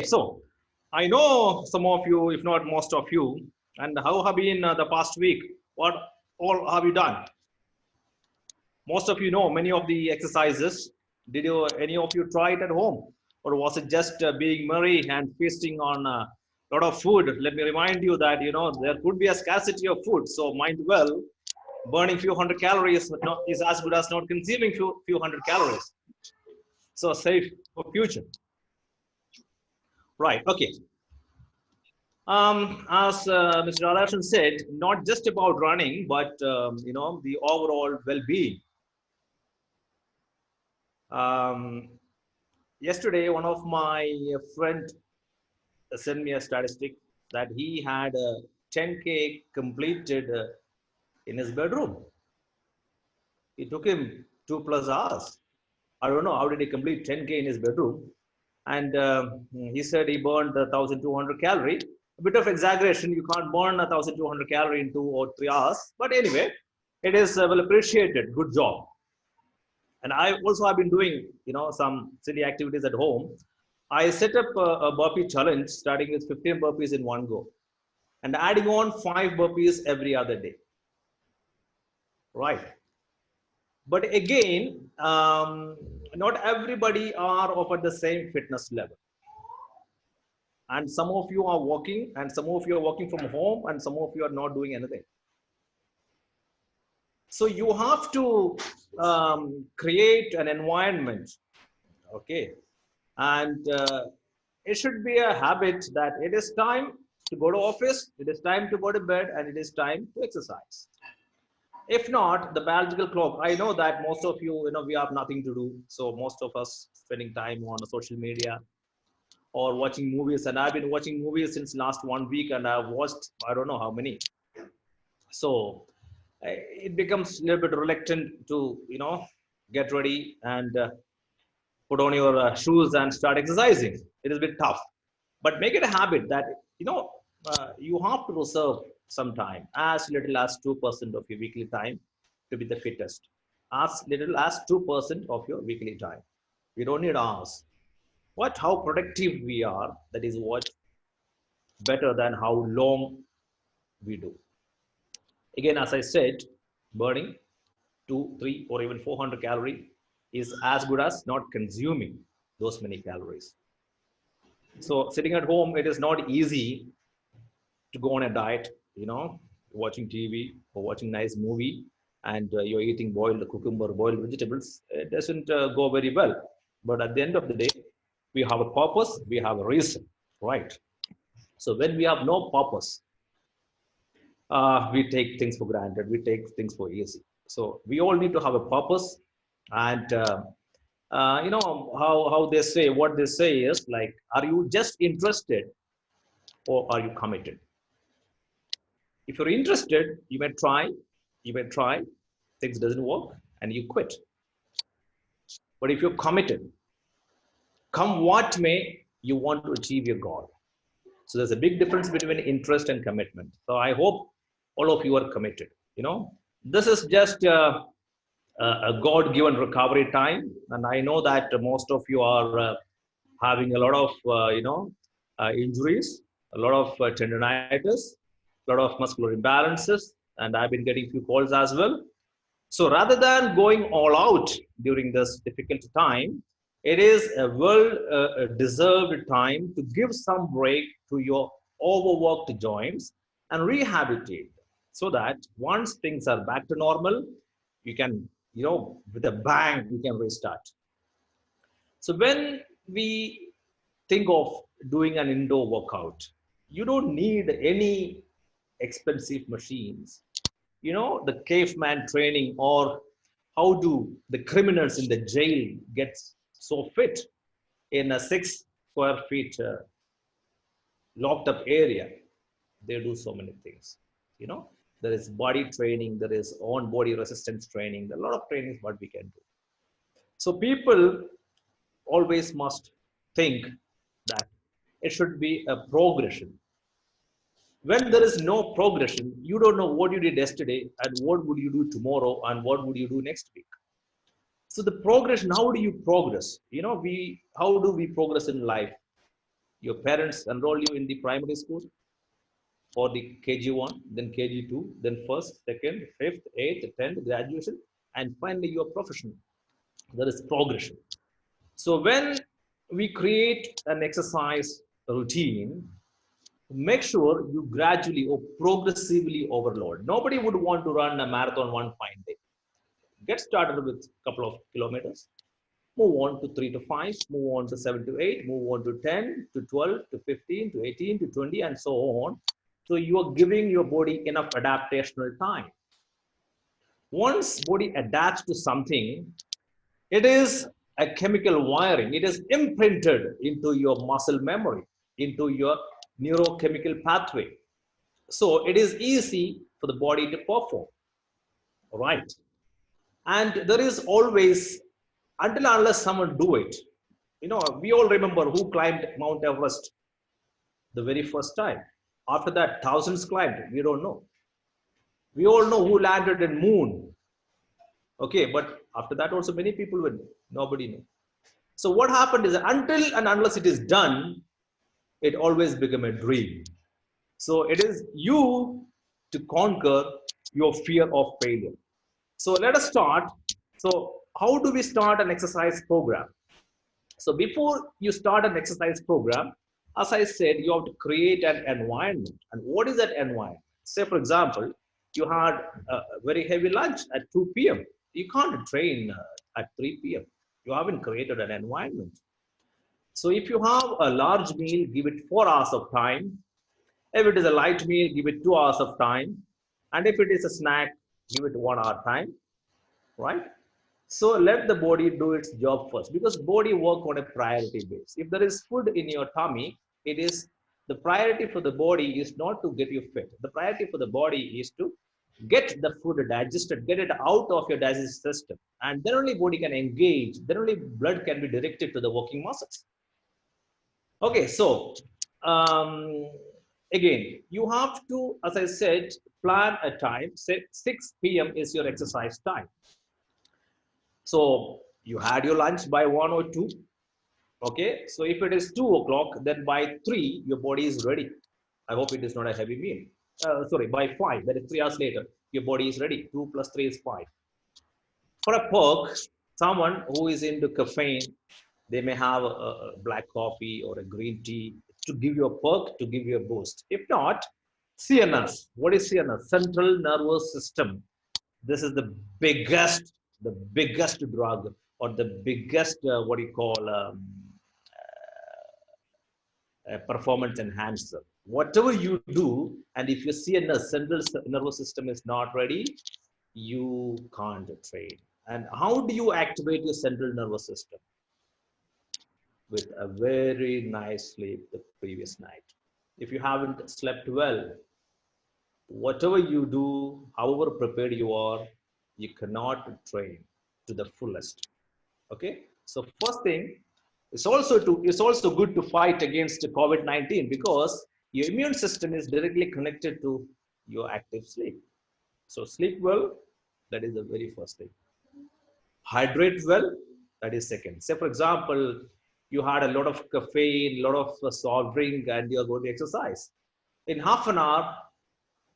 So I know some of you, if not most of you, and how have been the past week? What all have you done? Most of you know many of the exercises. Did you any of you try it at home, or was it just being merry and feasting on a lot of food? Let me remind you that there could be a scarcity of food. So mind well, burning few hundred calories is as good as not consuming few hundred calories. So safe for future. Right. Okay. As Mr. Radhakrishnan said, not just about running, but the overall well-being. Um, Yesterday, one of my friend sent me a statistic that he had a 10K completed in his bedroom. It took him 2+ hours. I don't know how did he complete 10K in his bedroom. And he said he burned 1,200 calorie. A bit of exaggeration. You can't burn 1,200 calorie in 2 or 3 hours. But anyway, it is well appreciated. Good job. And I also have been doing, some silly activities at home. I set up a burpee challenge starting with 15 burpees in one go and adding on 5 burpees every other day. Right. But again, not everybody are of at the same fitness level. And some of you are working, and some of you are working from home, and some of you are not doing anything. So you have to create an environment, okay? And it should be a habit that it is time to go to office, it is time to go to bed, and it is time to exercise. If not, the biological clock, I know that most of you, we have nothing to do. So most of us spending time on social media or watching movies. And I've been watching movies since last 1 week and I've watched, I don't know how many. So it becomes a little bit reluctant to, get ready and put on your shoes and start exercising. It is a bit tough, but make it a habit that, you have to reserve some time, as little as 2% of your weekly time to be the fittest. As little as 2% of your weekly time. We don't need hours. What how productive we are, that is what better than how long we do. Again, as I said, burning 2, 3, or even 400 calorie is as good as not consuming those many calories. So sitting at home, it is not easy to go on a diet, watching TV or watching nice movie, and you're eating boiled cucumber, boiled vegetables. It doesn't go very well. But at the end of the day, we have a purpose, we have a reason, right? So when we have no purpose, we take things for granted, we take things for easy. So we all need to have a purpose, and how they say, what they say is like, are you just interested or are you committed? If you're interested, you may try, things doesn't work, and you quit. But if you're committed, come what may, you want to achieve your goal. So there's a big difference between interest and commitment. So I hope all of you are committed. This is just a God-given recovery time, and I know that most of you are having a lot of injuries, a lot of tendonitis, a lot of muscular imbalances, and I've been getting few calls as well. So rather than going all out during this difficult time, it is a well-deserved time to give some break to your overworked joints and rehabilitate, so that once things are back to normal, you can, with a bang, you can restart. So when we think of doing an indoor workout, you don't need any expensive machines. The caveman training, or how do the criminals in the jail get so fit in a 6 square feet locked up area? They do so many things. There is body training, there is on body resistance training, there are a lot of trainings what we can do. So people always must think that it should be a progression. When there is no progression, you don't know what you did yesterday and what would you do tomorrow and what would you do next week. So the progression, how do you progress? How do we progress in life? Your parents enroll you in the primary school or the KG1, then KG2, then first, second, fifth, eighth, 10th, graduation, and finally your profession. There is progression. So when we create an exercise routine, make sure you gradually or progressively overload. Nobody would want to run a marathon one fine day. Get started with a couple of kilometers, move on to 3 to 5, move on to 7 to 8, move on to 10 to 12 to 15 to 18 to 20, and so on. So you are giving your body enough adaptational time. Once body adapts to something, it is a chemical wiring. It is imprinted into your muscle memory, into your neurochemical pathway. So it is easy for the body to perform, right? And there is always, until unless someone do it, we all remember who climbed Mount Everest the very first time. After that, thousands climbed. We don't know. We all know who landed in moon. Okay, but after that also many people will. Nobody knew. So what happened is that until and unless it is done, it always become a dream. So it is you to conquer your fear of failure. So let us start. So how do we start an exercise program? So before you start an exercise program, as I said, you have to create an environment. And what is that environment? Say, for example, you had a very heavy lunch at 2 p.m. You can't train at 3 p.m. You haven't created an environment. So if you have a large meal, give it 4 hours of time. If it is a light meal, give it 2 hours of time. And if it is a snack, give it 1 hour time, right? So let the body do its job first, because body work on a priority base. If there is food in your tummy, it is the priority for the body is not to get you fit. The priority for the body is to get the food digested, get it out of your digestive system. And then only body can engage, then only blood can be directed to the working muscles. Okay, so um, again, you have to, as I said, plan a time. Say 6 p.m. is your exercise time. So you had your lunch by 1 or 2. Okay, so if it is 2 o'clock, then by 3, your body is ready. I hope it is not a heavy meal. Sorry, by 5, that is 3 hours later, your body is ready. 2 plus 3 is 5. For a perk, someone who is into caffeine, they may have a black coffee or a green tea to give you a perk, to give you a boost. If not, CNS. What is CNS? Central Nervous System. This is the biggest drug, or the biggest what do you call performance enhancer. Whatever you do, and if you see a central nervous system is not ready, you can't train. And how do you activate your central nervous system? With a very nice sleep the previous night. If you haven't slept well, whatever you do, however prepared you are, you cannot train to the fullest. Okay. So first thing, it's also good to fight against COVID-19, because your immune system is directly connected to your active sleep. So sleep well, that is the very first thing. Hydrate well, that is second. Say for example, you had a lot of caffeine, a lot of soft drink, and you're going to exercise. In half an hour,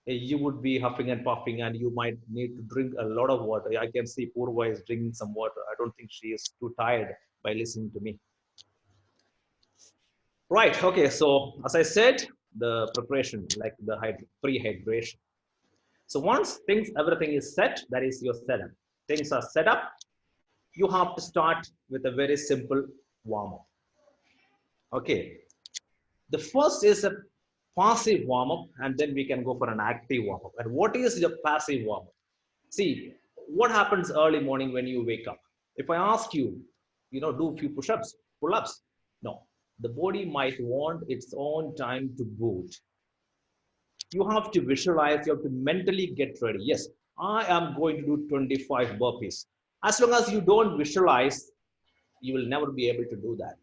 you would be huffing and puffing, and you might need to drink a lot of water. I can see Purva is drinking some water. I don't think she is too tired by listening to me. Right. Okay. So as I said, the preparation, like the pre-hydration. So once everything is set, that is your setup. Things are set up. You have to start with a very simple warm up. Okay. The first is a passive warm up, and then we can go for an active warm up. And what is the passive warm up? See, what happens early morning when you wake up? If I ask you, do a few push-ups, pull-ups, no. The body might want its own time to boot. You have to visualize, you have to mentally get ready. Yes, I am going to do 25 burpees. As long as you don't visualize, you will never be able to do that.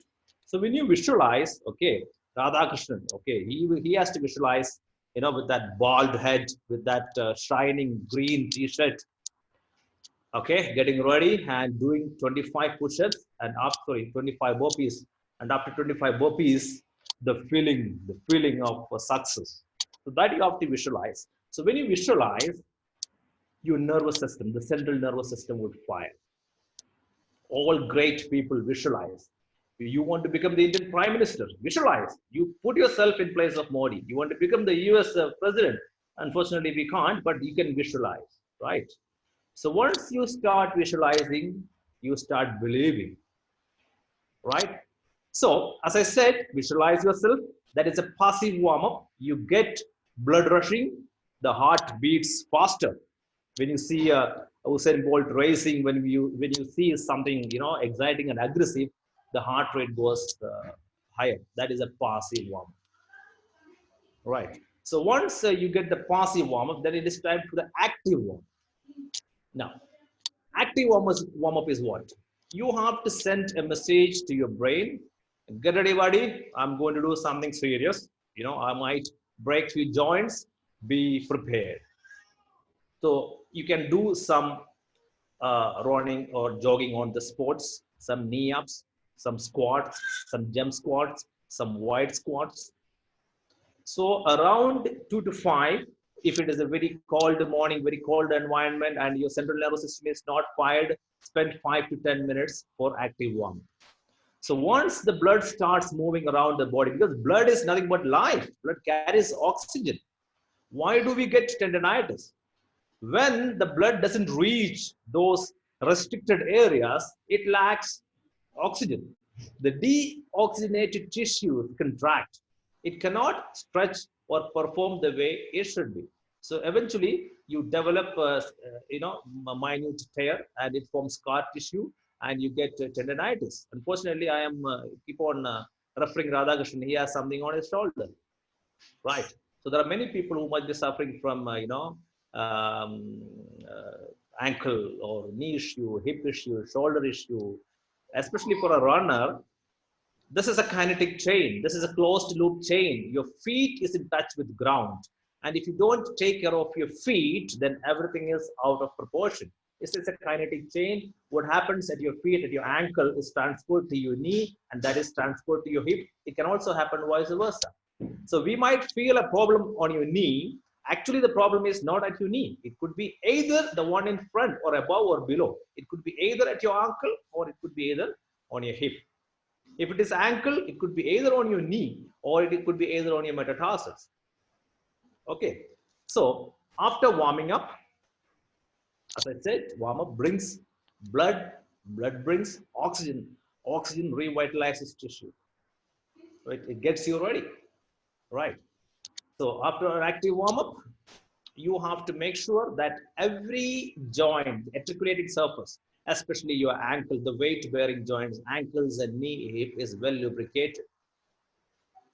So when you visualize, okay, Radhakrishnan, okay, he has to visualize, with that bald head, with that shining green t-shirt, okay, getting ready and doing 25 push-ups and 25 burpees. And after 25 burpees, the feeling of success. So that you have to visualize. So when you visualize, your nervous system, the central nervous system would fire. All great people visualize. You want to become the Indian Prime Minister, visualize. You put yourself in place of Modi. You want to become the US president. Unfortunately, we can't, but you can visualize, right? So once you start visualizing, you start believing, right? So as I said, visualize yourself. That is a passive warm up. You get blood rushing, the heart beats faster. When you see Usain Bolt racing, when you see something exciting and aggressive, the heart rate goes higher. That is a passive warm up, right? So once you get the passive warm up, then it is time for the active warm up. Now, active warm up is what? You have to send a message to your brain. Get ready, buddy. I'm going to do something serious. I might break few joints. Be prepared. So you can do some running or jogging on the sports, some knee ups, some squats, some jump squats, some wide squats. So around 2 to 5, if it is a very cold morning, very cold environment, and your central nervous system is not fired, spend 5 to 10 minutes for active warm. So once the blood starts moving around the body, because blood is nothing but life, blood carries oxygen. Why do we get tendinitis? When the blood doesn't reach those restricted areas, it lacks oxygen. The deoxygenated tissues contract. It cannot stretch or perform the way it should be. So eventually, you develop, a minute tear, and it forms scar tissue, and you get tendinitis. Unfortunately, I am keep on referring Radhakrishnan. He has something on his shoulder, right? So there are many people who might be suffering from, um, ankle or knee issue, hip issue, shoulder issue, especially for a runner. This is a kinetic chain. This is a closed loop chain. Your feet is in touch with ground. And if you don't take care of your feet, then everything is out of proportion. This is a kinetic chain. What happens at your feet, at your ankle, is transferred to your knee, and that is transferred to your hip. It can also happen vice versa. So we might feel a problem on your knee. Actually, the problem is not at your knee. It could be either the one in front or above or below. It could be either at your ankle or it could be either on your hip. If it is ankle, it could be either on your knee or it could be either on your metatarsals. Okay. So after warming up, as I said, warm up brings blood, blood brings oxygen, oxygen revitalizes tissue. Right? It gets you ready. Right. So after an active warm up, you have to make sure that every joint, articulating surface, especially your ankle, the weight bearing joints, ankles and knee, hip is well lubricated.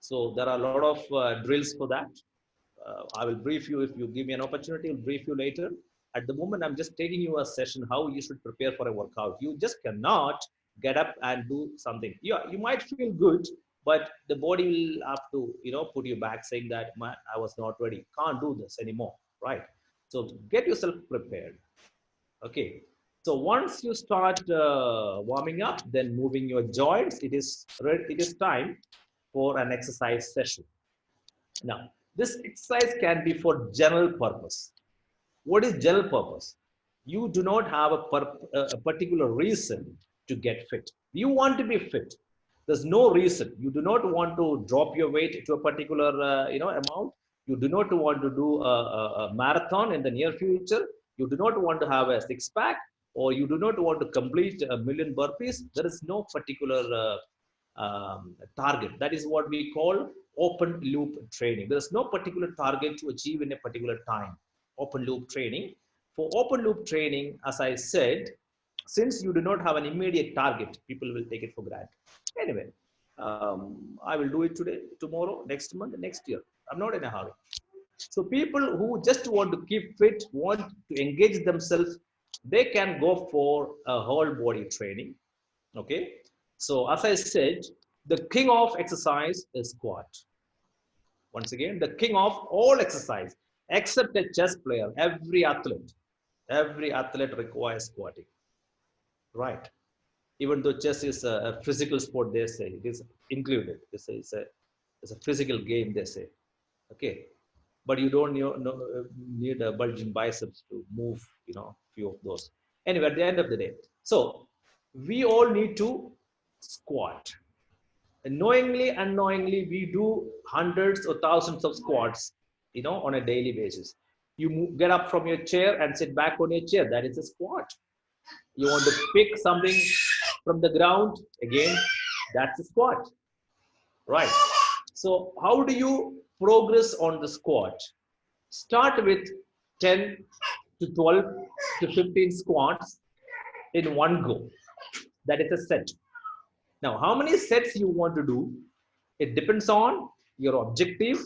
So there are a lot of drills for that. I will brief you if you give me an opportunity. I'll brief you later. At the moment, I'm just taking you a session how you should prepare for a workout. You just cannot get up and do something. Yeah, you might feel good, but the body will have to, put you back saying that, man, I was not ready. Can't do this anymore, right? So get yourself prepared. Okay. So once you start warming up, then moving your joints, it is time for an exercise session. Now, this exercise can be for general purpose. What is general purpose? You do not have a particular reason to get fit. You want to be fit. There's no reason. You do not want to drop your weight to a particular amount. You do not want to do a marathon in the near future. You do not want to have a six pack, or you do not want to complete a million burpees. There is no particular target. That is what we call open loop training. There is no particular target to achieve in a particular time. Open loop training. For open loop training, as I said, since you do not have an immediate target, people will take it for granted. Anyway, I will do it today, tomorrow, next month, next year. I'm not in a hurry. So people who just want to keep fit, want to engage themselves, they can go for a whole body training. Okay. So as I said, the king of exercise is squat. Once again, the king of all exercise, except a chess player, every athlete requires squatting, right? Even though chess is a physical sport, they say it is included. They say it's a It's a physical game, they say. Okay, but you don't need a bulging biceps to move, few of those. Anyway, at the end of the day, so we all need to squat. And knowingly, unknowingly, we do hundreds or thousands of squats, on a daily basis. You get up from your chair and sit back on your chair. That is a squat. You want to pick something from the ground, again, that's a squat, right? So how do you progress on the squat? Start with 10 to 12 to 15 squats in one go. That is a set. Now, how many sets you want to do, it depends on your objective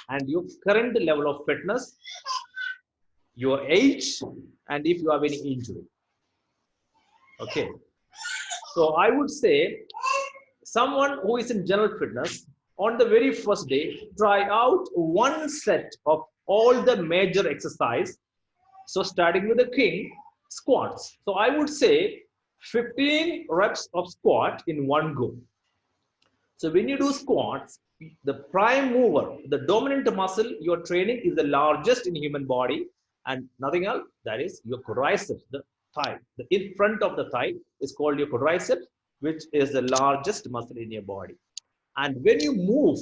and your current level of fitness, your age, and if you have any injury. Okay. So I would say someone who is in general fitness, on the very first day, try out one set of all the major exercise. So starting with the king, squats. So I would say 15 reps of squat in one go. So when you do squats, the prime mover, the dominant muscle you're training is the largest in human body and nothing else. That is your quadriceps, the thigh. The in front of the thigh is called your quadriceps, which is the largest muscle in your body. And when you move,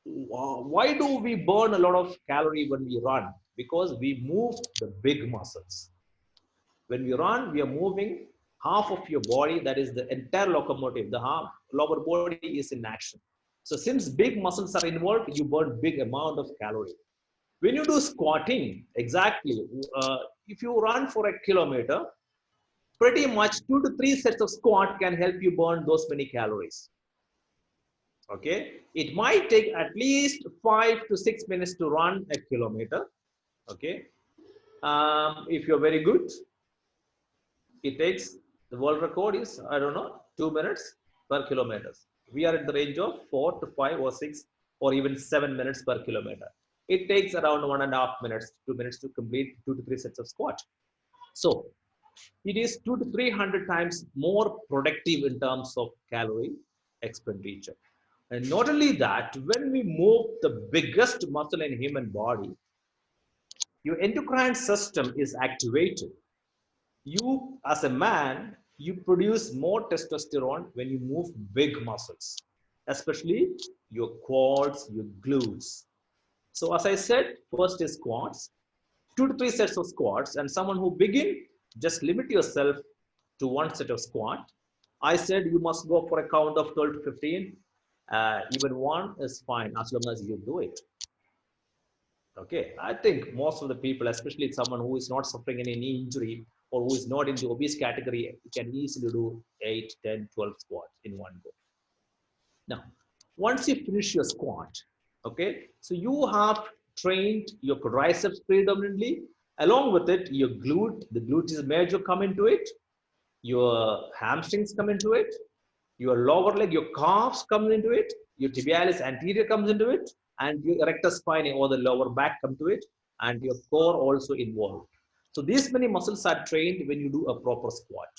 why do we burn a lot of calorie when we run? Because we move the big muscles. When we run, we are moving half of your body, that is the entire locomotive. The half lower body is in action. So since big muscles are involved, you burn big amount of calorie. When you do squatting, exactly, if you run for a kilometer, pretty much 2 to 3 sets of squat can help you burn those many calories. Okay, it might take at least 5 to 6 minutes to run a kilometer. Okay, if you're very good, it takes, the world record is, I don't know, 2 minutes per kilometer. We are in the range of 4 to 5 or 6 or even 7 minutes per kilometer. It takes around 1.5 minutes, 2 minutes to complete 2 to 3 sets of squat. So it is 2 to 300 times more productive in terms of calorie expenditure. And not only that, when we move the biggest muscle in human body, your endocrine system is activated. You, as a man, you produce more testosterone when you move big muscles, especially your quads, your glutes. So as I said, first is squats, 2 to 3 sets of squats, and someone who begin, just limit yourself to one set of squat. I said you must go for a count of 12 to 15. Even one is fine as long as you do it. Okay, I think most of the people, especially someone who is not suffering any knee injury or who is not in the obese category, can easily do 8, 10, 12 squats in one go. Now, once you finish your squat, okay, so you have trained your quadriceps predominantly. Along with it, your glute, the glute is major, come into it. Your hamstrings come into it. Your lower leg, your calves come into it. Your tibialis anterior comes into it. And your erector spinae or the lower back come to it. And your core also involved. So these many muscles are trained when you do a proper squat.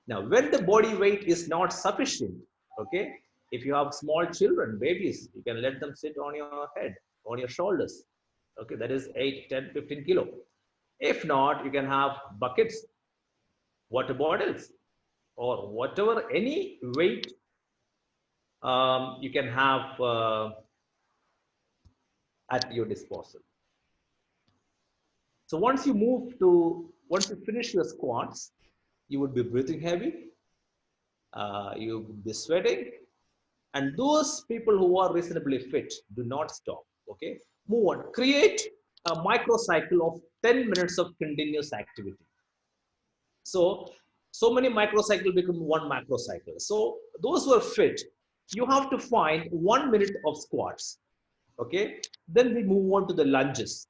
Now, when the body weight is not sufficient, okay, if you have small children, babies, you can let them sit on your head, on your shoulders. Okay, that is 8, 10, 15 kilo. If not, you can have buckets, water bottles, or whatever, any weight you can have at your disposal. So once you finish your squats, you would be breathing heavy, you would be sweating, and those people who are reasonably fit, do not stop. Okay, move on. Create a microcycle of 10 minutes of continuous activity. So many microcycle become one macrocycle. So those who are fit, you have to find 1 minute of squats. Okay, then we move on to the lunges.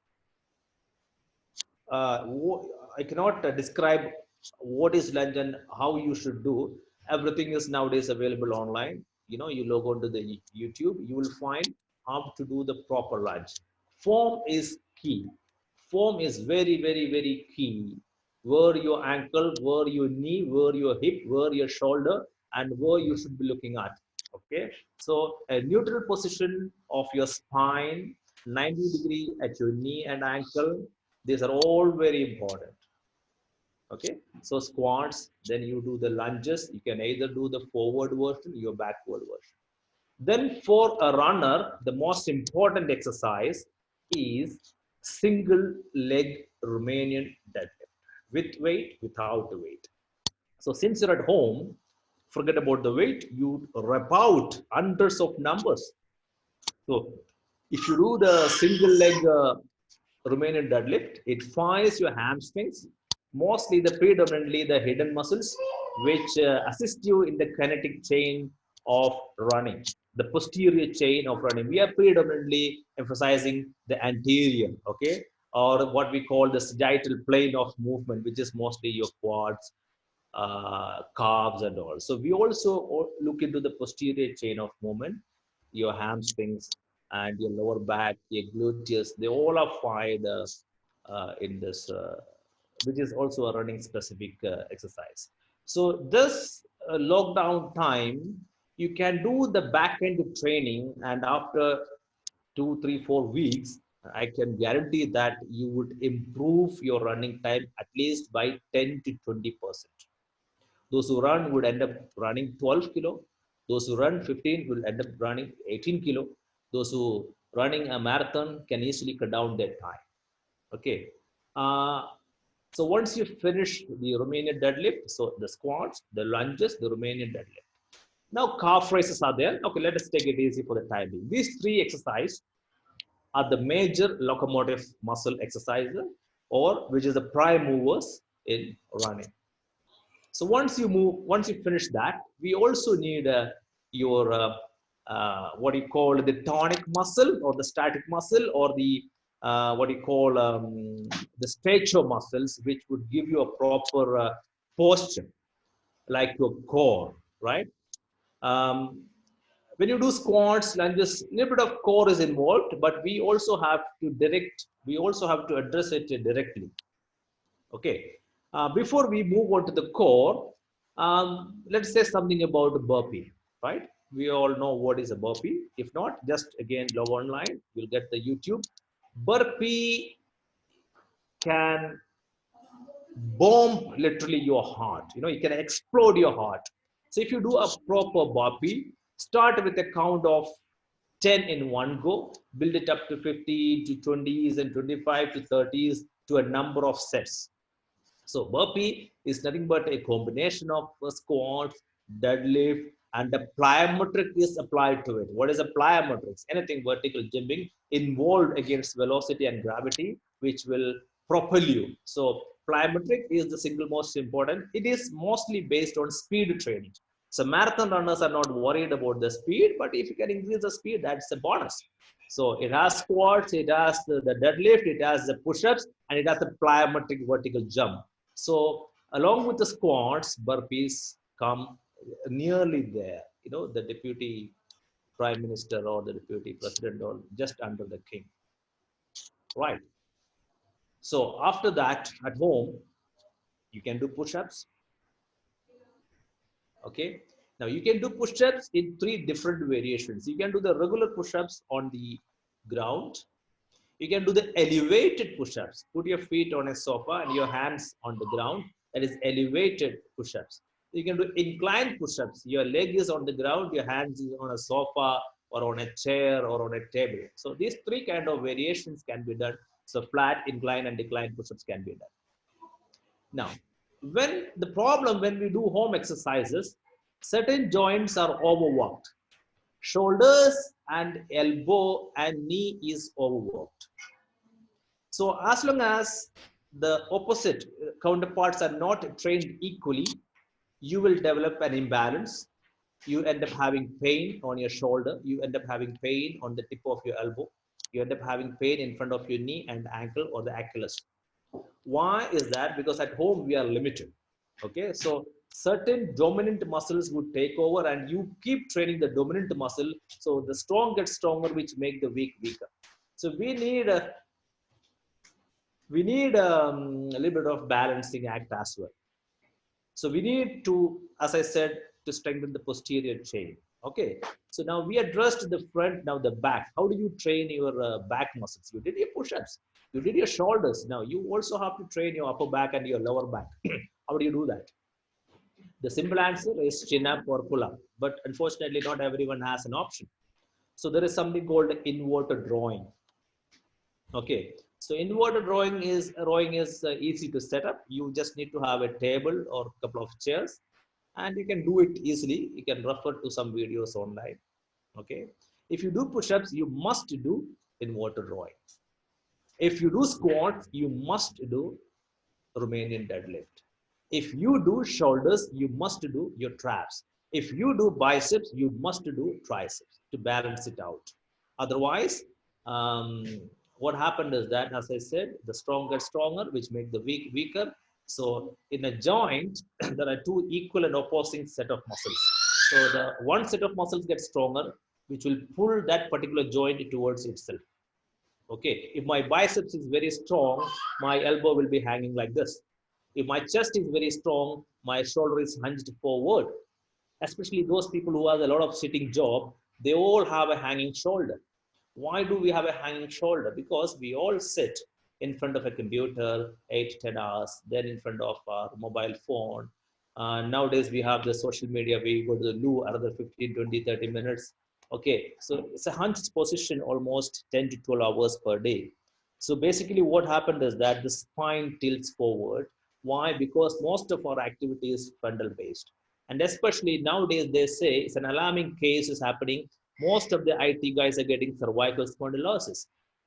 I cannot describe what is lunge and how you should do. Everything is nowadays available online. You log on to the YouTube, you will find how to do the proper lunge. Form is key. Form is very, very, very key. Where your ankle, where your knee, where your hip, where your shoulder, and where you should be looking at. Okay, so a neutral position of your spine, 90-degree at your knee and ankle. These are all very important. Okay, so squats, then you do the lunges. You can either do the forward version or backward version. Then for a runner, the most important exercise is single leg Romanian deadlift with weight, without the weight. So since you're at home, forget about the weight, you rep out hundreds of numbers. So if you do the single leg Romanian deadlift, it fires your hamstrings, mostly the predominantly the hidden muscles, which assist you in the kinetic chain of running, the posterior chain of running. We are predominantly emphasizing the anterior, okay, or what we call the sagittal plane of movement, which is mostly your quads, calves and all. So we also look into the posterior chain of movement, your hamstrings and your lower back, your gluteus, they all are fired in this, which is also a running specific exercise. So this lockdown time, you can do the back end training, and after 2, 3, 4 weeks, I can guarantee that you would improve your running time at least by 10 to 20%. Those who run would end up running 12 kilo. Those who run 15 will end up running 18 kilo. Those who running a marathon can easily cut down their time. Okay. Uh, so once you finish the Romanian deadlift, so the squats, the lunges, the Romanian deadlift. Now calf raises are there. Okay, let us take it easy for the time being. These three exercises are the major locomotive muscle exercises, or which is the prime movers in running. So once you finish that, we also need your what you call the tonic muscle or the static muscle or the what you call the stature muscles, which would give you a proper posture, like your core, right? Um, when you do squats, lunges, a little bit of core is involved, but we also have to address it directly. Okay. Before we move on to the core, let's say something about burpee, right? We all know what is a burpee. If not, just again log online, you'll get the YouTube. Burpee can bomb literally your heart. You know, it can explode your heart. So if you do a proper burpee, start with a count of 10 in one go, build it up to 50 to 20s and 25 to 30s to a number of sets. So burpee is nothing but a combination of squats, deadlift, and the plyometric is applied to it. What is a plyometrics? Anything vertical jumping involved against velocity and gravity, which will propel you. So plyometric is the single most important. It is mostly based on speed training. So marathon runners are not worried about the speed, but if you can increase the speed, that's a bonus. So it has squats, it has the deadlift, it has the push-ups, and it has the plyometric vertical jump. So along with the squats, burpees come nearly there. You know, the deputy prime minister or the deputy president or just under the king, right? So after that, at home, you can do push-ups. Okay. Now you can do push-ups in three different variations. You can do the regular push-ups on the ground. You can do the elevated push-ups. Put your feet on a sofa and your hands on the ground. That is elevated push-ups. You can do inclined push-ups. Your leg is on the ground, your hands is on a sofa or on a chair or on a table. So these three kind of variations can be done. So flat, incline, and decline push-ups can be done. Now, when we do home exercises, certain joints are overworked. Shoulders and elbow and knee is overworked. So as long as the opposite counterparts are not trained equally, you will develop an imbalance. You end up having pain on your shoulder. You end up having pain on the tip of your elbow. You end up having pain in front of your knee and ankle or the Achilles. Why is that? Because at home we are limited. Okay, so certain dominant muscles would take over, and you keep training the dominant muscle. So the strong gets stronger, which make the weak weaker. So we need a little bit of balancing act as well. So we need to, as I said, to strengthen the posterior chain. Okay, so now we addressed the front, now the back. How do you train your back muscles? You did your push-ups, you did your shoulders. Now you also have to train your upper back and your lower back. How do you do that? The simple answer is chin up or pull up, but unfortunately, not everyone has an option. So there is something called inverted drawing. Okay, so inverted drawing is easy to set up. You just need to have a table or a couple of chairs, and you can do it easily. You can refer to some videos online. Okay, if you do push-ups, you must do inverted drawing. If you do squats, you must do Romanian deadlift. If you do shoulders, you must do your traps. If you do biceps, you must do triceps to balance it out. Otherwise, um, what happened is that, as I said, the strong get stronger, which make the weak weaker. So in a joint, there are two equal and opposing set of muscles. So the one set of muscles gets stronger, which will pull that particular joint towards itself. Okay, if my biceps is very strong, my elbow will be hanging like this. If my chest is very strong, my shoulder is hunched forward. Especially those people who have a lot of sitting job, they all have a hanging shoulder. Why do we have a hanging shoulder? Because we all sit in front of a computer 8 to 10 hours, then in front of our mobile phone. Nowadays, we have the social media. We go to the loo another 15, 20, 30 minutes. Okay, so it's a hunched position almost 10 to 12 hours per day. So basically, what happened is that the spine tilts forward. Why? Because most of our activity is frontal based. And especially nowadays, they say it's an alarming case is happening. Most of the IT guys are getting cervical spondylosis.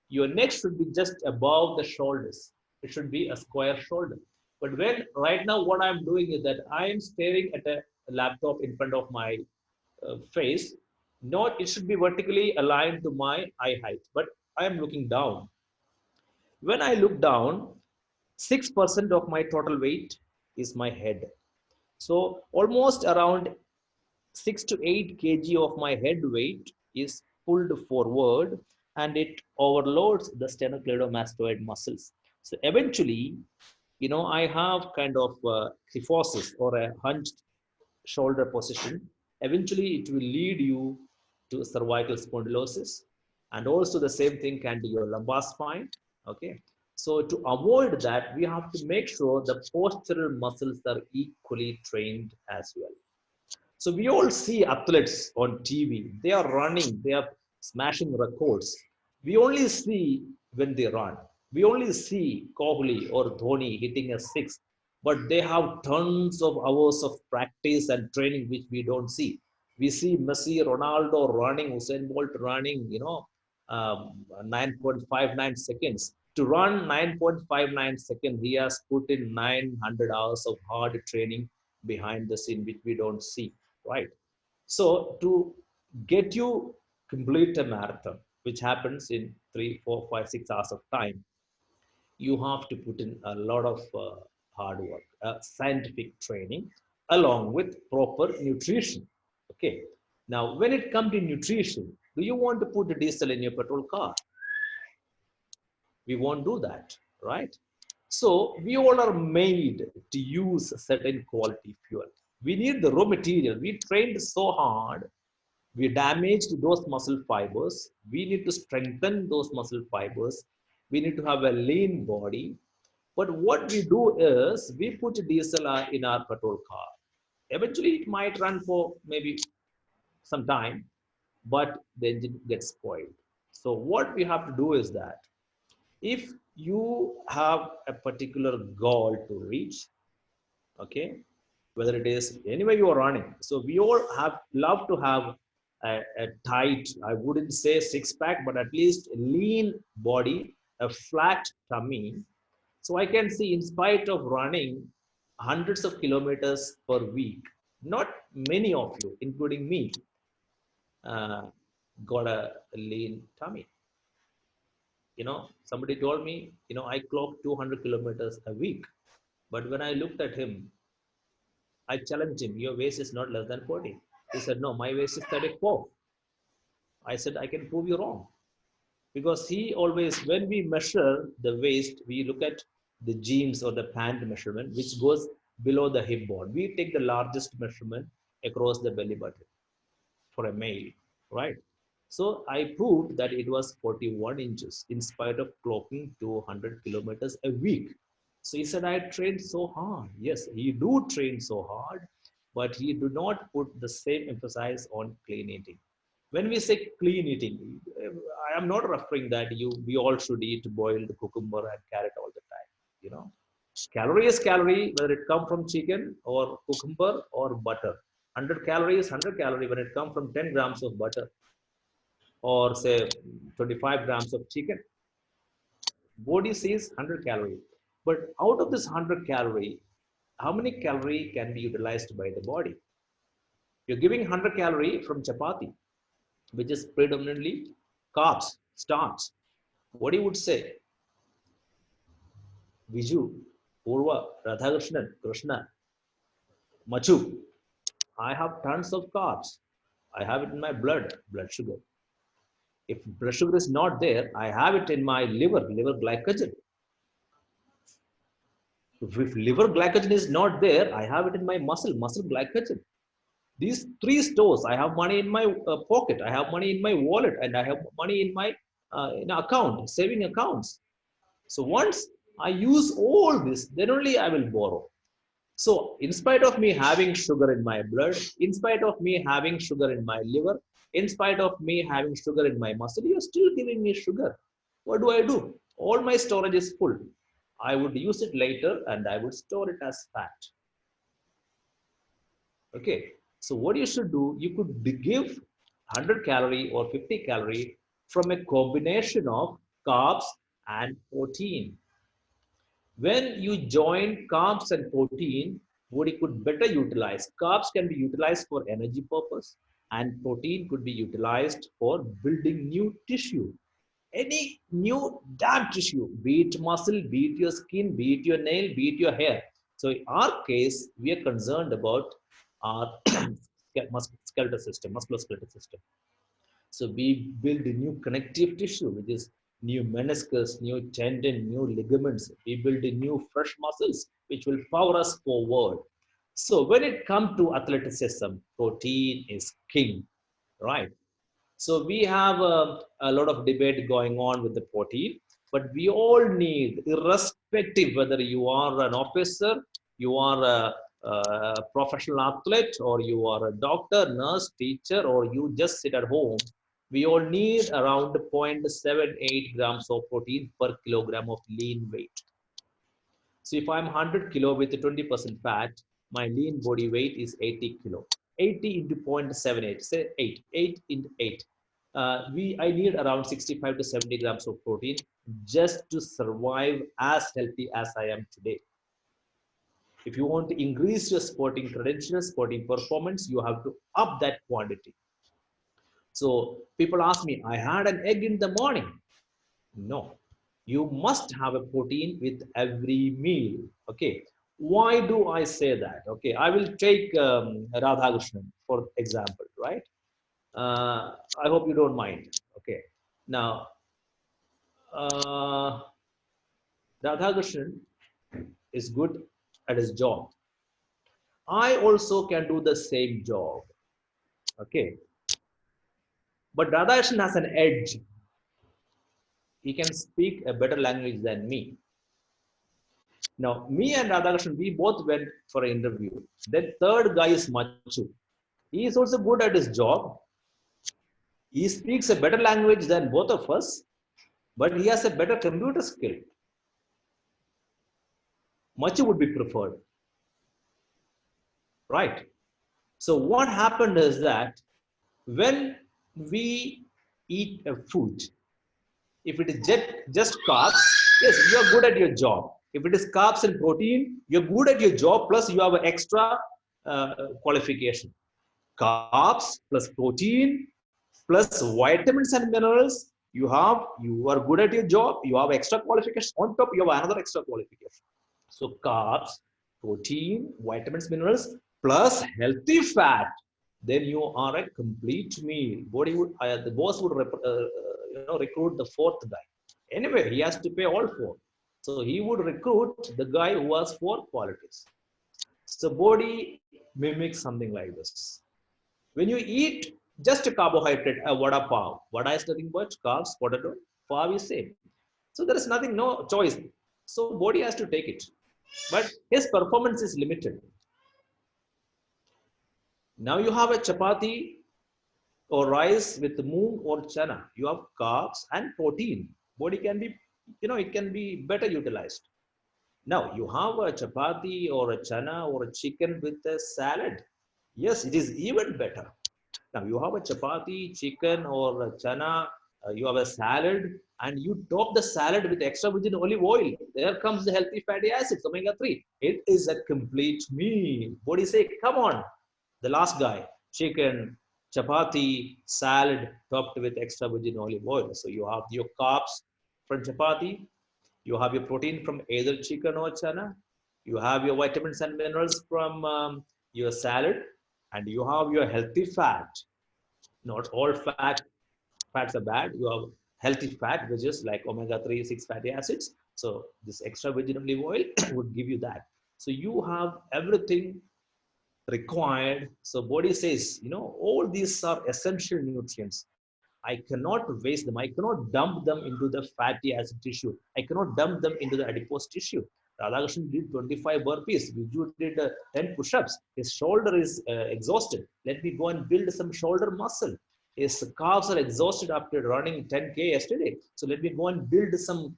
Your neck should be just above the shoulders. It should be a square shoulder. But when right now, what I'm doing is that I am staring at a laptop in front of my face. Not it should be vertically aligned to my eye height, but I am looking down. When I look down, 6% of my total weight is my head. So almost around 6 to 8 kg of my head weight is pulled forward and it overloads the sternocleidomastoid muscles. So eventually, I have kind of kyphosis or a hunched shoulder position. Eventually, it will lead you to cervical spondylosis. And also the same thing can be your lumbar spine. Okay. So to avoid that, we have to make sure the postural muscles are equally trained as well. So we all see athletes on TV. They are running, they are smashing records. We only see when they run. We only see Kohli or Dhoni hitting a six, but they have tons of hours of practice and training which we don't see. We see Messi, Ronaldo running, Usain Bolt running, 9.59 seconds. To run 9.59 seconds, he has put in 900 hours of hard training behind the scene, which we don't see, right? So to get you complete a marathon, which happens in 3, 4, 5, 6 hours of time, you have to put in a lot of hard work, scientific training, along with proper nutrition. Okay. Now, when it comes to nutrition, do you want to put a diesel in your petrol car? We won't do that, right? So we all are made to use a certain quality fuel. We need the raw material. We trained so hard. We damaged those muscle fibers. We need to strengthen those muscle fibers. We need to have a lean body. But what we do is we put diesel in our petrol car. Eventually, it might run for maybe some time, but the engine gets spoiled. So what we have to do is that if you have a particular goal to reach, okay, whether it is anyway you are running, so we all have love to have a tight, I wouldn't say six pack, but at least a lean body, a flat tummy. So I can see, in spite of running hundreds of kilometers per week, not many of you, including me, uh, got a lean tummy. Somebody told me, I clock 200 kilometers a week. But when I looked at him, I challenged him, your waist is not less than 40. He said, no, my waist is 34. I said, I can prove you wrong. Because he always, when we measure the waist, we look at the jeans or the pant measurement, which goes below the hip bone. We take the largest measurement across the belly button. for a male, right? So I proved that it was 41 inches in spite of clocking 200 kilometers a week. So he said, I trained so hard. Yes, he do train so hard, but he do not put the same emphasis on clean eating. When we say clean eating, I am not referring that we all should eat boiled cucumber and carrot all the time. You know, calorie is calorie, whether it come from chicken or cucumber or butter. 100 calories, 100 calorie when it come from 10 grams of butter or say 25 grams of chicken. Body says 100 calorie. But out of this 100 calorie, how many calorie can be utilized by the body? You're giving 100 calorie from chapati, which is predominantly carbs, starch. What you would say? Viju, Purva, Radhakrishnan, Krishna, Machu. I have tons of carbs. I have it in my blood sugar. If blood sugar is not there, I have it in my liver glycogen. If liver glycogen is not there, I have it in my muscle glycogen. These three stores, I have money in my pocket, I have money in my wallet, and I have money in my account, saving accounts. So once I use all this, then only I will borrow. So in spite of me having sugar in my blood, in spite of me having sugar in my liver, in spite of me having sugar in my muscle, you're still giving me sugar. What do? All my storage is full. I would use it later and I would store it as fat. Okay. So what you should do, you could give 100 calorie or 50 calorie from a combination of carbs and protein. When you join carbs and protein, body could better utilize. Carbs can be utilized for energy purpose and protein could be utilized for building new tissue. Any new damn tissue, be it muscle, be it your skin, be it your nail, be it your hair. So in our case, we are concerned about our skeletal system, musculoskeletal system. So we build a new connective tissue, which is new meniscus, new tendon, new ligaments. We build a new fresh muscles, which will power us forward. So when it comes to athleticism, protein is king, right? So we have a lot of debate going on with the protein, but we all need, irrespective whether you are an officer, you are a professional athlete, or you are a doctor, nurse, teacher, or you just sit at home, we all need around 0.78 grams of protein per kilogram of lean weight. So if I'm 100 kilo with 20% fat, my lean body weight is 80 kilo. 80 into 0.78, say 8 into 8. I need around 65 to 70 grams of protein just to survive as healthy as I am today. If you want to increase your sporting credentials, sporting performance, you have to up that quantity. So people ask me, I had an egg in the morning. No, you must have a protein with every meal. Okay, why do I say that? Okay, I will take Radhakrishnan for example, right? I hope you don't mind. Okay, now uh, Radhakrishnan is good at his job. I also can do the same job. Okay, but Radhakrishnan has an edge. He can speak a better language than me. Now, me and Radhakrishnan, we both went for an interview. Then third guy is Machu. He is also good at his job. He speaks a better language than both of us, but he has a better computer skill. Machu would be preferred, right? So what happened is that when we eat a food, if it is just carbs, yes, you are good at your job. If it is carbs and protein, you're good at your job, plus you have an extra qualification. Carbs plus protein plus vitamins and minerals, you are good at your job, you have extra qualification. On top, you have another extra qualification. So carbs, protein, vitamins, minerals, plus healthy fat, then you are a complete meal. The boss would recruit the fourth guy. Anyway, he has to pay all four. So he would recruit the guy who has four qualities. So body mimics something like this. When you eat Just a carbohydrate, a vada pav. Vada is nothing but carbs, potato, pav is same. So there is nothing, no choice. So body has to take it. But his performance is limited. Now you have a chapati or rice with moong or chana. You have carbs and protein. Body can be, it can be better utilized. Now you have a chapati or a chana or a chicken with a salad. Yes, it is even better. Now you have a chapati, chicken, or a chana. You have a salad, and you top the salad with extra virgin olive oil. There comes the healthy fatty acids, omega-3. It is a complete meal. What do you say? Come on, the last guy: chicken, chapati, salad topped with extra virgin olive oil. So you have your carbs from chapati. You have your protein from either chicken or chana. You have your vitamins and minerals from your salad, and you have your healthy fat. Not all fats are bad. You have healthy fat, which is like omega-3, 6 fatty acids. So this extra virgin olive oil would give you that. So you have everything required. So body says, all these are essential nutrients. I cannot waste them. I cannot dump them into the fatty acid tissue. I cannot dump them into the adipose tissue. Radhakrishnan did 25 burpees. Viju did 10 push-ups. His shoulder is exhausted. Let me go and build some shoulder muscle. His calves are exhausted after running 10K yesterday. So let me go and build some,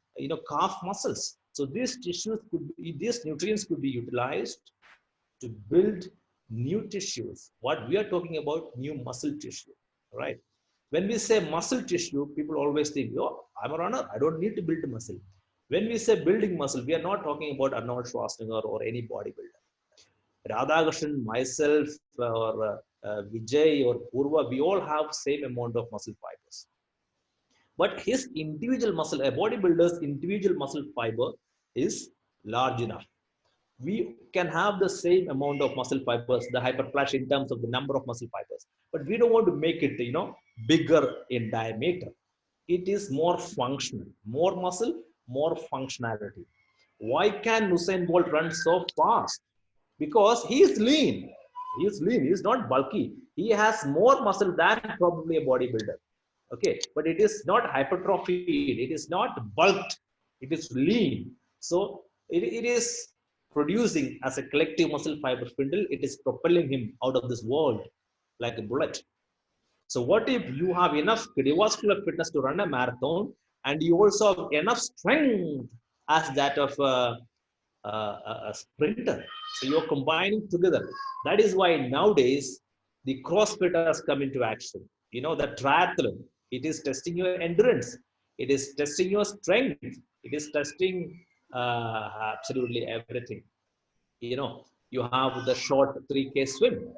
calf muscles. So these tissues these nutrients could be utilized to build new tissues. What we are talking about, new muscle tissue, right? When we say muscle tissue, people always think, oh, I'm a runner, I don't need to build muscle. When we say building muscle, we are not talking about Arnold Schwarzenegger or any bodybuilder. Radhakrishnan, myself, or Vijay or Purva, we all have same amount of muscle fibers. But his individual muscle, a bodybuilder's individual muscle fiber is large enough. We can have the same amount of muscle fibers, the hyperplasia in terms of the number of muscle fibers, but we don't want to make it, bigger in diameter. It is more functional, more muscle, more functionality. Why can Usain Bolt run so fast? Because he is lean. He is lean. He is not bulky. He has more muscle than probably a bodybuilder. Okay, but it is not hypertrophied. It is not bulked. It is lean. So it is producing as a collective muscle fiber spindle. It is propelling him out of this world like a bullet. So what if you have enough cardiovascular fitness to run a marathon, and you also have enough strength as that of a sprinter? So you're combining together. That is why nowadays the CrossFit has come into action. The triathlon, it is testing your endurance. It is testing your strength. It is testing absolutely everything. You have the short 3K swim.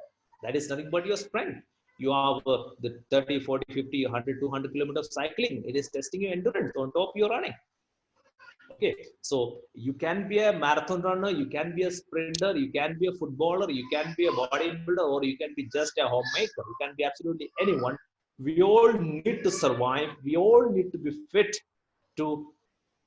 That is nothing but your strength. You have the 30, 40, 50, 100, 200 kilometers cycling. It is testing your endurance. On top, you're running. Okay, so you can be a marathon runner, you can be a sprinter, you can be a footballer, you can be a bodybuilder, or you can be just a homemaker. You can be absolutely anyone. We all need to survive. We all need to be fit to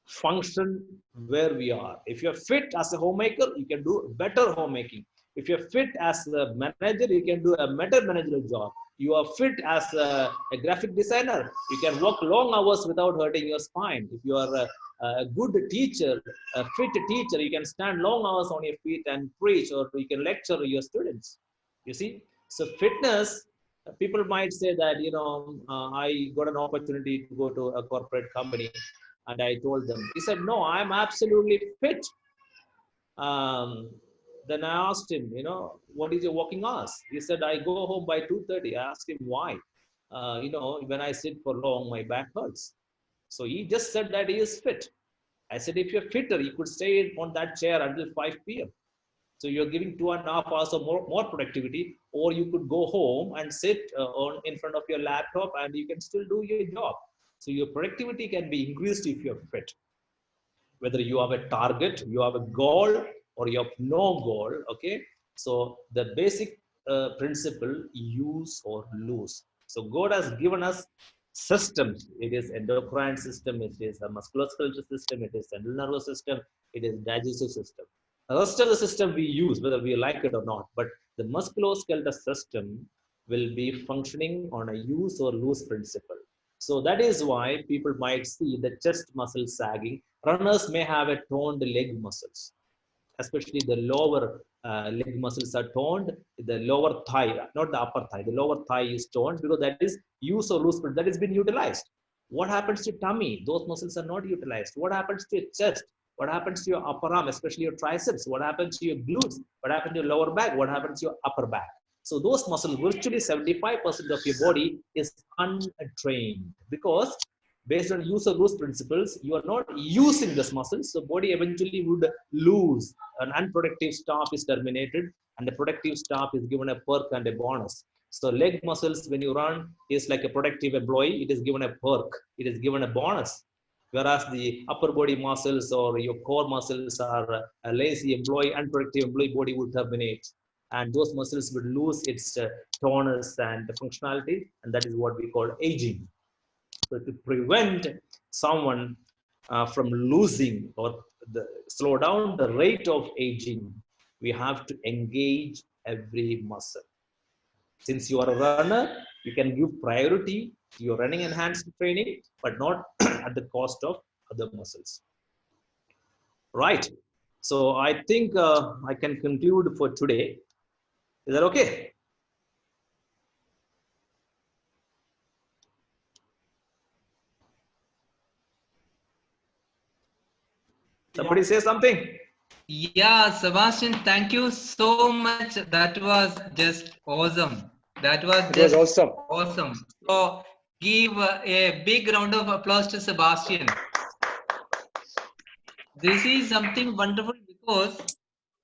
function where we are. If you're fit as a homemaker, you can do better homemaking. If you're fit as a manager, you can do a better managerial job. You are fit as a graphic designer, you can work long hours without hurting your spine. If you are a good teacher, a fit teacher, you can stand long hours on your feet and preach, or you can lecture your students. You see, so fitness, people might say that, I got an opportunity to go to a corporate company, and I told them, he said, no, I'm absolutely fit. Then I asked him, what is your working hours? He said, I go home by 2:30. I asked him why. When I sit for long, my back hurts. So he just said that he is fit. I said, if you're fitter, you could stay on that chair until 5 p.m. So you're giving 2.5 hours of more productivity, or you could go home and sit in front of your laptop, and you can still do your job. So your productivity can be increased if you're fit. Whether you have a target, you have a goal, or you have no goal, okay? So the basic principle, use or lose. So God has given us systems. It is endocrine system, it is a musculoskeletal system, it is central nervous system, it is digestive system. The rest of the system we use, whether we like it or not. But the musculoskeletal system, will be functioning on a use or lose principle. So that is why people might see the chest muscle sagging. Runners may have a toned leg muscles, especially the lower leg muscles are toned, the lower thigh, not the upper thigh, the lower thigh is toned because that is use or lose, but that has been utilized. What happens to tummy? Those muscles are not utilized. What happens to your chest? What happens to your upper arm, especially your triceps? What happens to your glutes? What happens to your lower back? What happens to your upper back? So those muscles, virtually 75% of your body is untrained because based on use or lose principles, you are not using this muscles. So body eventually would lose. An unproductive staff is terminated and the productive staff is given a perk and a bonus. So leg muscles, when you run, is like a productive employee. It is given a perk. It is given a bonus. Whereas the upper body muscles or your core muscles are a lazy employee, unproductive employee, body would terminate. And those muscles would lose its tonus and functionality. And that is what we call aging. So to prevent someone from losing or slow down the rate of aging, we have to engage every muscle. Since you are a runner, you can give priority to your running enhanced training, but not at the cost of other muscles. Right. So I think I can conclude for today. Is that okay? Somebody say something. Yeah, Sebastian, thank you so much. That was just awesome. That was just awesome. awesome. So give a big round of applause to Sebastian. This is something wonderful because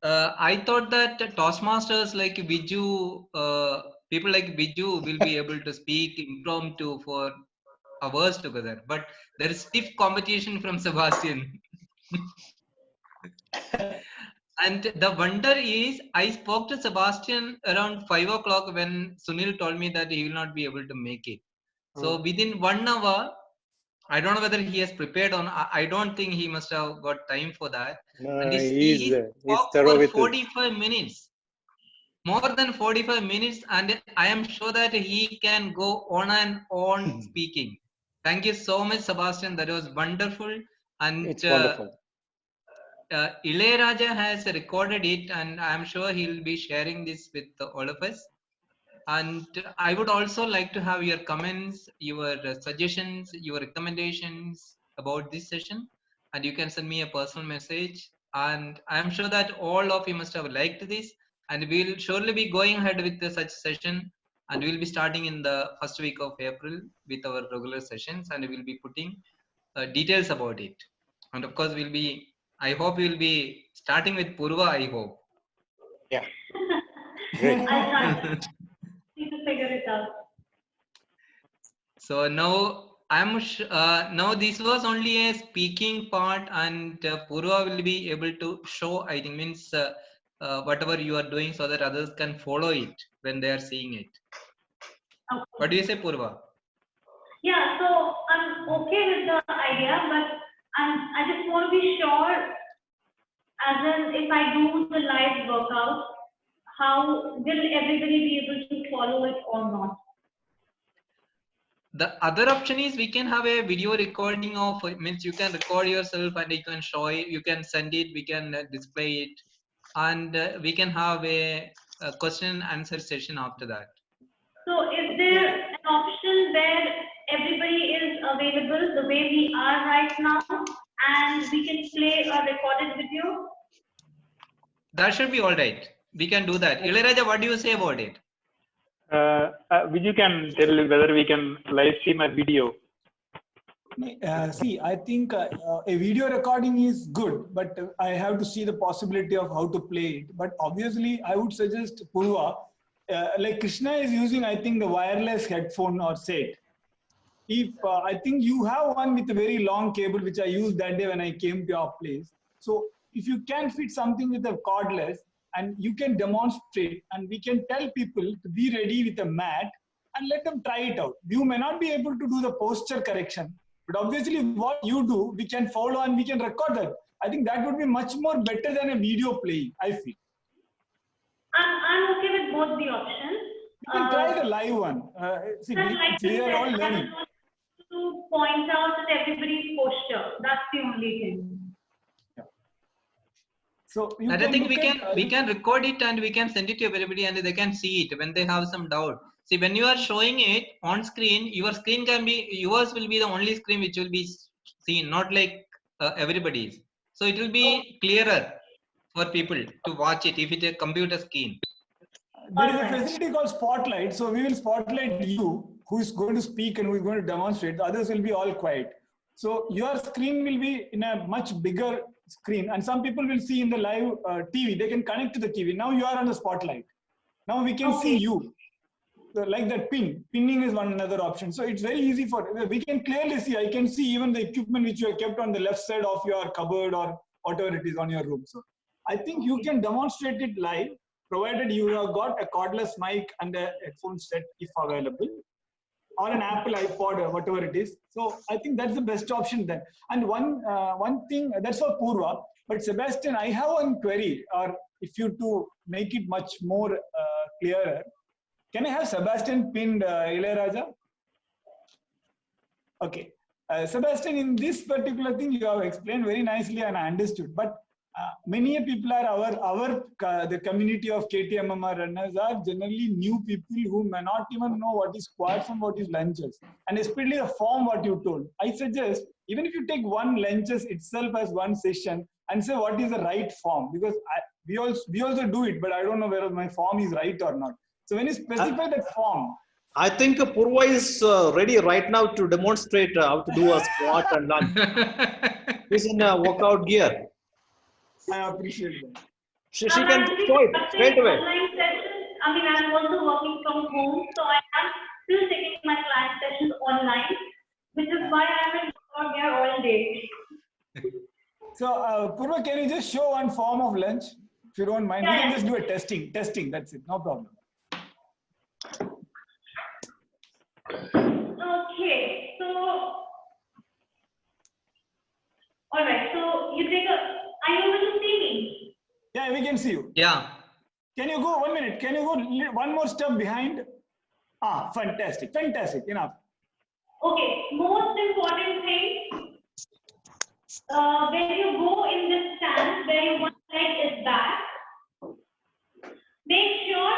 I thought that Toastmasters like Viju, people like Viju will be able to speak impromptu for hours together. But there is stiff competition from Sebastian. And the wonder is, I spoke to Sebastian around 5 o'clock when Sunil told me that he will not be able to make it. So within 1 hour, I don't know whether he has prepared on. I don't think he must have got time for that. And he He's spoke thorough for with it. 45 minutes, more than 45 minutes, and I am sure that he can go on and on speaking. Thank you so much, Sebastian. That was wonderful. And It's wonderful. Ilayaraja has recorded it, and I'm sure he'll be sharing this with all of us. And I would also like to have your comments, your suggestions, your recommendations about this session. And you can send me a personal message. And I'm sure that all of you must have liked this. And we'll surely be going ahead with such session. And we'll be starting in the first week of April with our regular sessions. And we'll be putting details about it. And of course, I hope we'll be starting with Purva, I hope. Yeah. Great. I'll try. Need to figure it out. So now now this was only a speaking part, and Purva will be able to show. I think means whatever you are doing, so that others can follow it when they are seeing it. Okay. What do you say, Purva? Yeah, so I'm okay with the idea, but I just want to be sure, as in if I do the live workout, how will everybody be able to follow it or not? The other option is we can have a video recording of, means you can record yourself and you can show it, you can send it, we can display it, and we can have a question and answer session after that. So is there an option where everybody is available the way we are right now and we can play a recorded video? That should be all right. We can do that. Ilayaraja, what do you say about it? You can tell whether we can live stream a video. See, I think a video recording is good, but I have to see the possibility of how to play it. But obviously, I would suggest Purva, like Krishna is using, I think, the wireless headphone or set. If I think you have one with a very long cable, which I used that day when I came to your place. So if you can fit something with a cordless, and you can demonstrate, and we can tell people to be ready with a mat and let them try it out. You may not be able to do the posture correction, but obviously what you do, we can follow and we can record that. I think that would be much more better than a video playing, I feel. I'm okay with both the options. You can try the live one. See, we are all learning. To point out that everybody's posture. That's the only thing. So you And can I think look we can record it and we can send it to everybody and they can see it when they have some doubt. See, when you are showing it on screen, your screen can be, yours will be the only screen which will be seen, not like everybody's. So it will be clearer for people to watch it if it is a computer screen. There is a facility called Spotlight. So we will spotlight you, who is going to speak and who is going to demonstrate. The others will be all quiet. So your screen will be in a much bigger screen, and some people will see in the live TV. They can connect to the TV. Now you are on the Spotlight. Now we can see you. So like that pinning is one another option. So it's very easy we can clearly see. I can see even the equipment which you have kept on the left side of your cupboard or whatever it is on your room. So I think you can demonstrate it live, provided you have got a cordless mic and a headphone set if available, or an Apple iPod or whatever it is. So I think that's the best option then. And one thing, that's for Purva, but Sebastian, I have one query, or if you to make it much more clearer, can I have Sebastian pinned Ilayaraja? Okay. Sebastian, in this particular thing, you have explained very nicely and I understood. But many people are the community of KTMMR runners are generally new people who may not even know what is squats and what is lunges. And especially the form what you told. I suggest, even if you take one lunges itself as one session and say what is the right form, because we also do it, but I don't know whether my form is right or not. So when you specify that form, I think Purva is ready right now to demonstrate how to do a squat and lunge. He's in workout gear. I appreciate that. She can show it straight away. Online sessions, I mean, I'm also working from home, so I am still taking my client sessions online, which is why I'm in workout gear all day. So Purva, can you just show one form of lunge? If you don't mind, we can just do a testing, that's it, no problem. Okay, so, all right, so you take are you able to see me? Yeah, we can see you. Yeah. Can you go 1 minute? Can you go one more step behind? Ah, fantastic, enough. Okay, most important thing, when you go in this stance where your one leg is back, make sure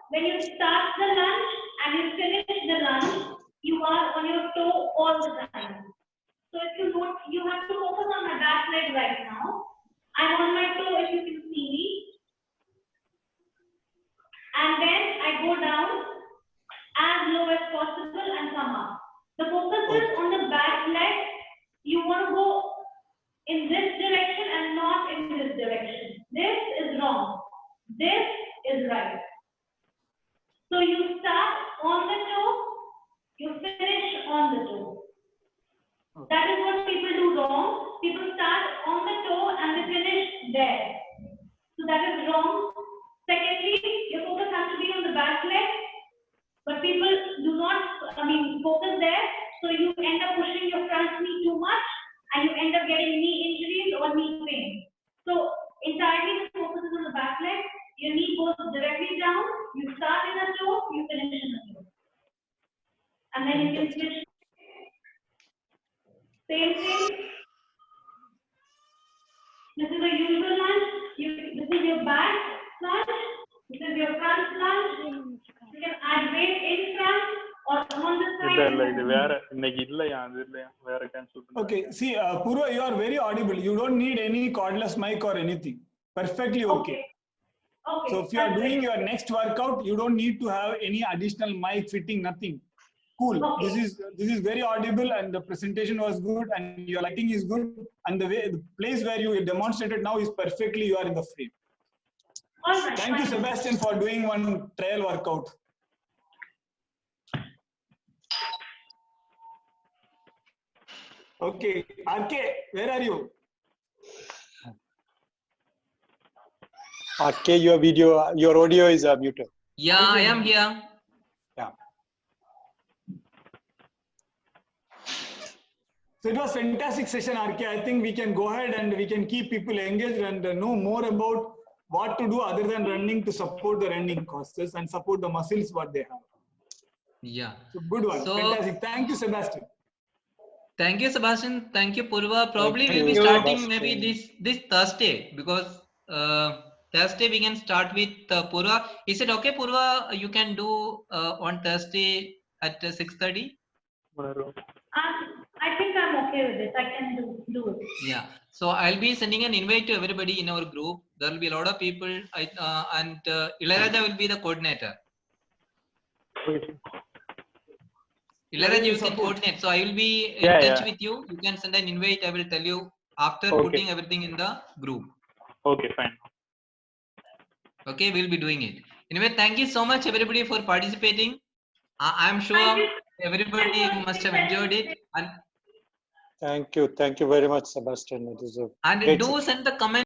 when you start the lunge and you finish the lunge, you are on your toe all the time. So if you don't, you have to focus on my back leg right now. I'm on my toe if you can see me. And then I go down as low as possible and come up. The focus is on the back leg. You want to go in this direction and not in this direction. This is wrong. This is right. So you start on the toe, you finish on the toe. That is what people do wrong. People start on the toe and they finish there. So that is wrong. Secondly, your focus has to be on the back leg, but people do not, focus there. So you end up pushing your front knee too much and you end up getting knee injuries or knee pain. So entirely the focus is on the back leg. Your knee goes directly down. You start in a toe, you finish in a toe. And then you can switch. Same thing. This is a usual lunge. This is your back lunge. This is your front lunge. You can add weight in front or on the side. Okay, see, Purva, you are very audible. You don't need any cordless mic or anything. Perfectly okay. So if you are doing your next workout, you don't need to have any additional mic fitting, nothing. Cool. Okay. This is very audible and the presentation was good and your lighting is good and the place where you demonstrated now is perfectly, you are in the frame. All right, Thank you, Sebastian, for doing one trial workout. Okay, RK, where are you? RK, your audio is muted. Yeah, I am here. Yeah. So it was fantastic session, RK. I think we can go ahead and we can keep people engaged and know more about what to do other than running to support the running causes and support the muscles what they have. Yeah. So good one. So Fantastic. Thank you, Sebastian. thank you, Sebastian. Thank you, Purva. Probably Thank we'll be you, starting maybe Sebastian. this Thursday, because Thursday we can start with Purva. Is it okay, Purva? You can do on Thursday at 6:30. I think I'm okay with this. I can do it. Yeah. So I'll be sending an invite to everybody in our group. There will be a lot of people, and Ilayaraja will be the coordinator. Ilayaraja, you can coordinate. So I will be in touch with you. You can send an invite. I will tell you after putting everything in the group. Okay, fine. Okay, we'll be doing it. Anyway, thank you so much, everybody, for participating. I'm Thank sure you. everybody must have enjoyed it. Thank you very much, Sebastian. It is a And great do session. send the comments.